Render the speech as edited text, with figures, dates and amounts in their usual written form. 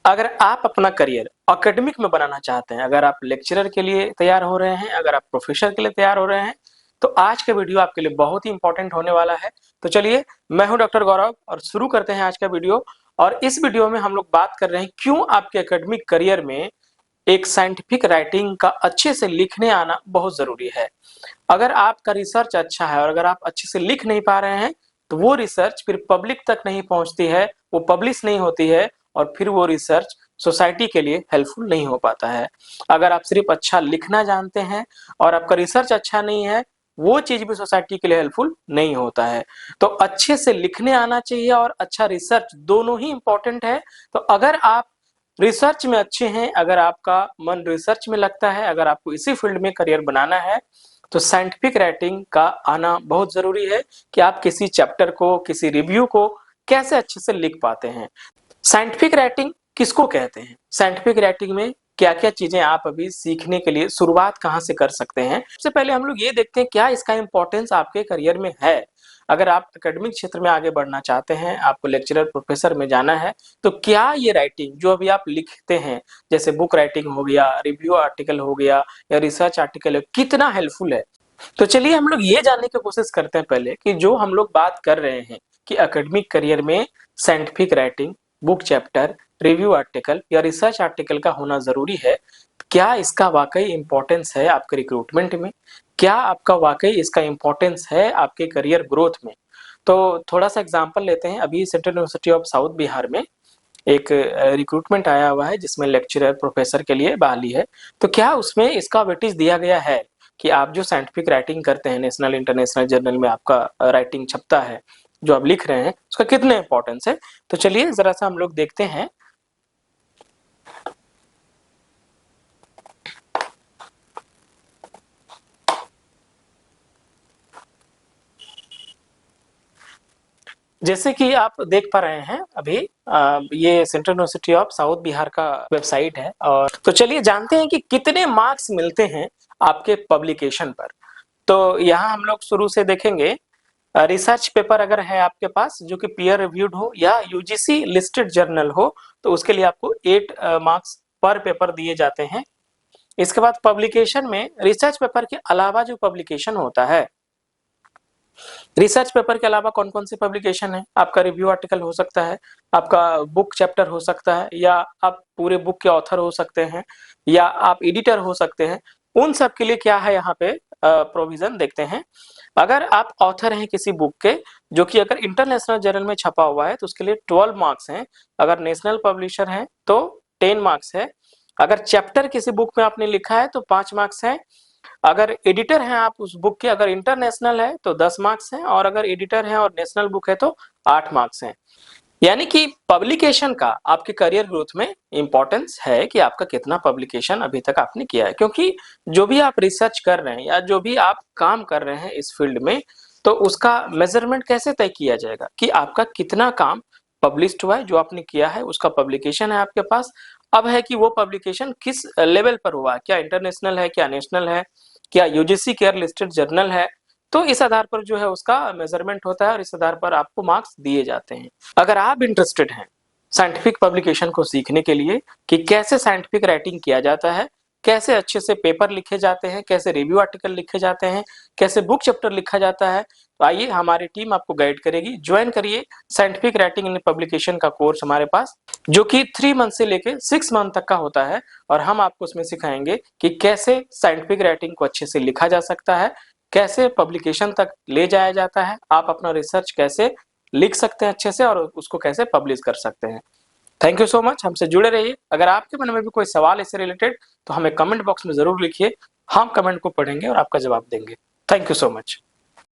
अगर आप अपना करियर एकेडमिक में बनाना चाहते हैं, अगर आप लेक्चरर के लिए तैयार हो रहे हैं, अगर आप प्रोफेसर के लिए तैयार हो रहे हैं, तो आज का वीडियो आपके लिए बहुत ही इंपॉर्टेंट होने वाला है। तो चलिए, मैं हूं डॉक्टर गौरव और शुरू करते हैं आज का वीडियो। और इस वीडियो में हम लोग बात कर रहे हैं क्यों आपके एकेडमिक करियर में एक साइंटिफिक राइटिंग का अच्छे से लिखने आना बहुत जरूरी है। अगर आपका रिसर्च अच्छा है और अगर आप अच्छे से लिख नहीं पा रहे हैं, तो वो रिसर्च फिर पब्लिक तक नहीं पहुंचती है, वो पब्लिश नहीं होती है और फिर वो रिसर्च सोसाइटी के लिए हेल्पफुल नहीं हो पाता है। अगर आप सिर्फ अच्छा लिखना जानते हैं और आपका रिसर्च अच्छा नहीं है, वो चीज भी सोसाइटी के लिए हेल्पफुल नहीं होता है। तो अच्छे से लिखने आना चाहिए और अच्छा रिसर्च, दोनों ही इंपॉर्टेंट है। तो अगर आप रिसर्च में अच्छे हैं, अगर आपका मन रिसर्च में लगता है, अगर आपको इसी फील्ड में करियर बनाना है, तो साइंटिफिक राइटिंग का आना बहुत जरूरी है कि आप किसी चैप्टर को, किसी रिव्यू को कैसे अच्छे से लिख पाते हैं। साइंटिफिक राइटिंग किसको कहते हैं, साइंटिफिक राइटिंग में क्या क्या चीजें आप अभी सीखने के लिए शुरुआत कहां से कर सकते हैं। सबसे पहले हम लोग ये देखते हैं क्या इसका इंपॉर्टेंस आपके करियर में है। अगर आप एकेडमिक क्षेत्र में आगे बढ़ना चाहते हैं, आपको लेक्चरर प्रोफेसर में जाना है, तो क्या ये राइटिंग जो अभी आप लिखते हैं, जैसे बुक राइटिंग हो गया, रिव्यू आर्टिकल हो गया या रिसर्च आर्टिकल है, कितना हेल्पफुल है। तो चलिए हम लोग ये जानने की कोशिश करते हैं पहले कि जो हम लोग बात कर रहे हैं कि एकेडमिक करियर में scientific writing, book chapter, review article या रिसर्च आर्टिकल का होना जरूरी है, क्या इसका वाकई इंपॉर्टेंस है आपके रिक्रूटमेंट में, क्या आपका वाकई इसका इंपॉर्टेंस है आपके करियर ग्रोथ में। तो थोड़ा सा एग्जांपल लेते हैं। अभी central university of south Bihar में एक रिक्रूटमेंट आया हुआ है जिसमें लेक्चरर प्रोफेसर के लिए बहाली है। तो क्या उसमें इसका वेटेज दिया गया है कि आप जो साइंटिफिक राइटिंग करते हैं, नेशनल इंटरनेशनल जर्नल में आपका राइटिंग छपता है, जो आप लिख रहे हैं, उसका कितना इंपॉर्टेंस है। तो चलिए जरा सा हम लोग देखते हैं। जैसे कि आप देख पा रहे हैं अभी ये central university of south Bihar का वेबसाइट है। और तो चलिए जानते हैं कि कितने मार्क्स मिलते हैं आपके पब्लिकेशन पर। तो यहाँ हम लोग शुरू से देखेंगे। रिसर्च पेपर अगर है आपके पास जो कि पीयर रिव्यूड हो या यूजीसी लिस्टेड जर्नल हो, तो उसके लिए आपको 8 मार्क्स पर पेपर दिए जाते हैं। इसके बाद पब्लिकेशन में रिसर्च पेपर के अलावा जो पब्लिकेशन होता है, रिसर्च पेपर के अलावा कौन कौन सी पब्लिकेशन है, आपका रिव्यू आर्टिकल हो सकता है, आपका बुक चैप्टर हो सकता है, या आप पूरे बुक के ऑथर हो सकते हैं, या आप एडिटर हो सकते हैं। उन सब के लिए क्या है यहाँ पे प्रोविजन देखते हैं। अगर आप ऑथर हैं किसी बुक के जो कि अगर इंटरनेशनल जर्नल में छपा हुआ है, तो उसके लिए 12 मार्क्स हैं। अगर नेशनल पब्लिशर है तो 10 मार्क्स है। अगर चैप्टर किसी बुक में आपने लिखा है तो 5 मार्क्स है। अगर एडिटर हैं आप उस बुक के, अगर इंटरनेशनल है तो 10 मार्क्स हैं, और अगर एडिटर है और नेशनल बुक है तो 8 मार्क्स हैं। यानी कि पब्लिकेशन का आपके करियर ग्रोथ में इंपॉर्टेंस है कि आपका कितना पब्लिकेशन अभी तक आपने किया है। क्योंकि जो भी आप रिसर्च कर रहे हैं या जो भी आप काम कर रहे हैं इस फील्ड में, तो उसका मेजरमेंट कैसे तय किया जाएगा कि आपका कितना काम पब्लिश्ड हुआ है, जो आपने किया है उसका पब्लिकेशन है आपके पास। अब है कि वो पब्लिकेशन किस लेवल पर हुआ, क्या इंटरनेशनल है, क्या नेशनल है, क्या यूजीसी केयर लिस्टेड जर्नल है। तो इस आधार पर जो है उसका मेजरमेंट होता है और इस आधार पर आपको मार्क्स दिए जाते हैं। अगर आप इंटरेस्टेड हैं साइंटिफिक पब्लिकेशन को सीखने के लिए कि कैसे साइंटिफिक राइटिंग किया जाता है, कैसे अच्छे से पेपर लिखे जाते हैं, कैसे रिव्यू आर्टिकल लिखे जाते हैं, कैसे बुक चैप्टर लिखा जाता है, तो आइए हमारी टीम आपको गाइड करेगी। ज्वाइन करिए साइंटिफिक राइटिंग इन पब्लिकेशन का कोर्स हमारे पास, जो कि 3 मंथ से लेके 6 मंथ तक का होता है। और हम आपको उसमें सिखाएंगे कि कैसे साइंटिफिक राइटिंग को अच्छे से लिखा जा सकता है, कैसे पब्लिकेशन तक ले जाया जाता है, आप अपना रिसर्च कैसे लिख सकते हैं अच्छे से और उसको कैसे पब्लिश कर सकते हैं। थैंक यू सो मच, हमसे जुड़े रहिए। अगर आपके मन में भी कोई सवाल इससे रिलेटेड, तो हमें कमेंट बॉक्स में जरूर लिखिए। हम कमेंट को पढ़ेंगे और आपका जवाब देंगे। Thank you so much.